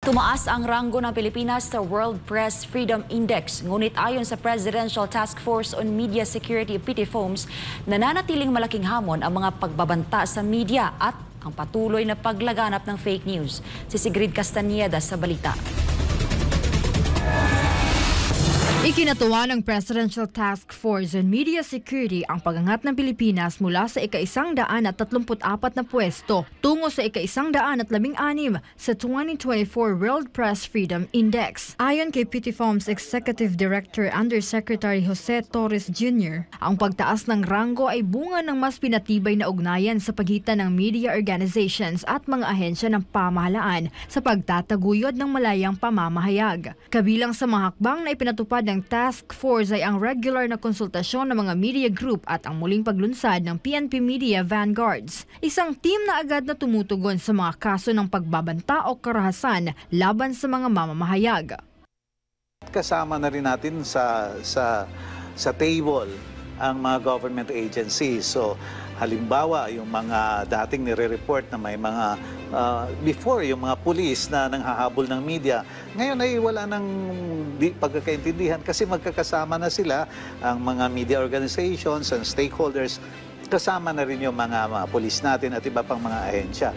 Tumaas ang ranggo ng Pilipinas sa World Press Freedom Index. Ngunit ayon sa Presidential Task Force on Media Security (PTFOMS), nananatiling malaking hamon ang mga pagbabanta sa media at ang patuloy na paglaganap ng fake news. Si Sigrid Castañeda sa balita. Ikinatuwa ng Presidential Task Force on Media Security ang pagangat ng Pilipinas mula sa ika-134 na pwesto tungo sa ika-116 sa 2024 World Press Freedom Index. Ayon kay PTFOMS Executive Director Undersecretary Jose Torres Jr., ang pagtaas ng ranggo ay bunga ng mas pinatibay na ugnayan sa pagitan ng media organizations at mga ahensya ng pamahalaan sa pagtataguyod ng malayang pamamahayag. Kabilang sa mga hakbang na ipinatupad ng task force ay ang regular na konsultasyon ng mga media group at ang muling paglunsad ng PNP Media Vanguards. Isang team na agad na tumutugon sa mga kaso ng pagbabanta o karahasan laban sa mga mamamahayag. Kasama na rin natin sa table ang mga government agencies. So halimbawa, yung mga dating nire-report na may mga before, yung mga pulis na nanghahabol ng media, ngayon ay wala nang pagkakaintindihan kasi magkakasama na sila, ang mga media organizations and stakeholders, kasama na rin yung mga pulis natin at iba pang mga ahensya.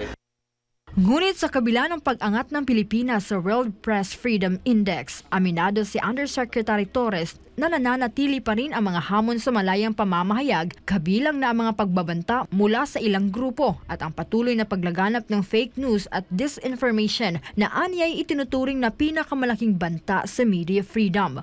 Ngunit sa kabila ng pag-angat ng Pilipinas sa World Press Freedom Index, aminado si Undersecretary Torres na nananatili pa rin ang mga hamon sa malayang pamamahayag, kabilang na ang mga pagbabanta mula sa ilang grupo at ang patuloy na paglaganap ng fake news at disinformation na anyay itinuturing na pinakamalaking banta sa media freedom.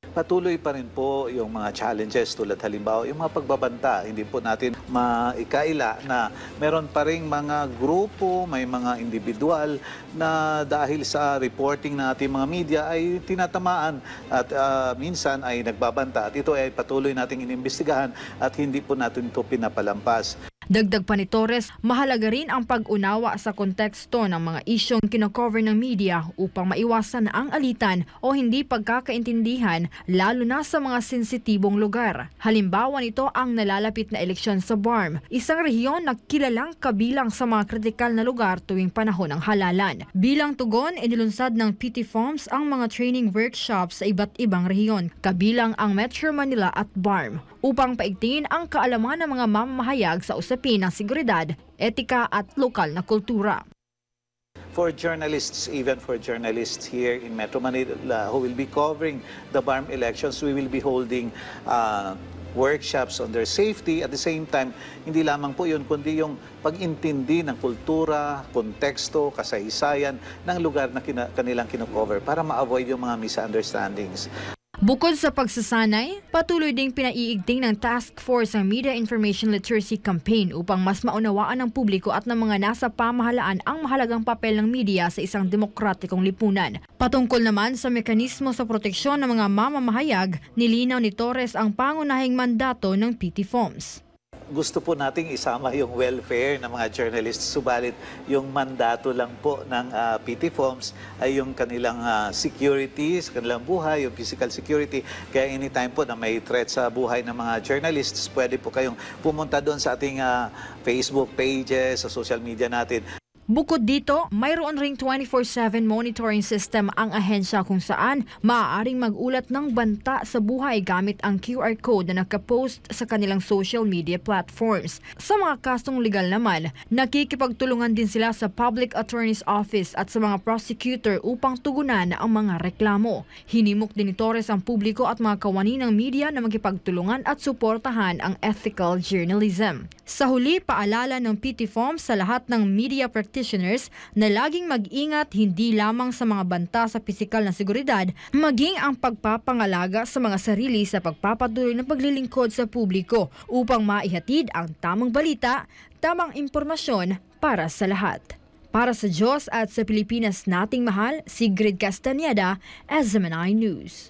Patuloy pa rin po yung mga challenges tulad halimbawa yung mga pagbabanta. Hindi po natin maikaila na meron pa rin mga grupo, may mga individual na dahil sa reporting na ating mga media ay tinatamaan at minsan ay nagbabanta. At ito ay patuloy nating inimbestigahan at hindi po natin ito pinapalampas. Dagdag pa ni Torres, mahalaga rin ang pag-unawa sa konteksto ng mga isyong kinocover ng media upang maiwasan ang alitan o hindi pagkakaintindihan lalo na sa mga sensitibong lugar. Halimbawa nito ang nalalapit na eleksyon sa BARM, isang rehiyon na kilalang kabilang sa mga kritikal na lugar tuwing panahon ng halalan. Bilang tugon, inilunsad ng PTFOMS ang mga training workshops sa iba't ibang rehiyon, kabilang ang Metro Manila at BARM, upang paigtingin ang kaalaman ng mga mamamahayag sa usapin ng seguridad, etika at lokal na kultura. For journalists, even for journalists here in Metro Manila who will be covering the BARM elections, we will be holding workshops on their safety. At the same time, hindi lamang po yun, kundi yung pag-intindi ng kultura, konteksto, kasaysayan ng lugar na kanilang kinocover para ma-avoid yung mga misunderstandings. Bukod sa pagsasanay, patuloy ding pinaiigting ng Task Force ang Media Information Literacy Campaign upang mas maunawaan ng publiko at ng mga nasa pamahalaan ang mahalagang papel ng media sa isang demokratikong lipunan. Patungkol naman sa mekanismo sa proteksyon ng mga mamamahayag, nilinaw ni Torres ang pangunahing mandato ng PTFOMS. Gusto po nating isama yung welfare ng mga journalists, subalit yung mandato lang po ng PTFOMS ay yung kanilang security, sa kanilang buhay, yung physical security. Kaya anytime po na may threat sa buhay ng mga journalists, pwede po kayong pumunta doon sa ating Facebook pages, sa social media natin. Bukod dito, mayroon ring 24/7 monitoring system ang ahensya kung saan maaaring mag-ulat ng banta sa buhay gamit ang QR code na nakapost sa kanilang social media platforms. Sa mga kasong legal naman, nakikipagtulungan din sila sa Public Attorney's Office at sa mga prosecutor upang tugunan ang mga reklamo. Hinimok din ni Torres ang publiko at mga kawani ng media na magkipagtulungan at suportahan ang ethical journalism. Sa huli, paalala ng PTFOMS sa lahat ng media practitioners na laging mag-ingat hindi lamang sa mga banta sa pisikal na seguridad, maging ang pagpapangalaga sa mga sarili sa pagpapatuloy ng paglilingkod sa publiko upang maihatid ang tamang balita, tamang impormasyon para sa lahat. Para sa Diyos at sa Pilipinas nating mahal, Sigrid Castañeda, SMNI News.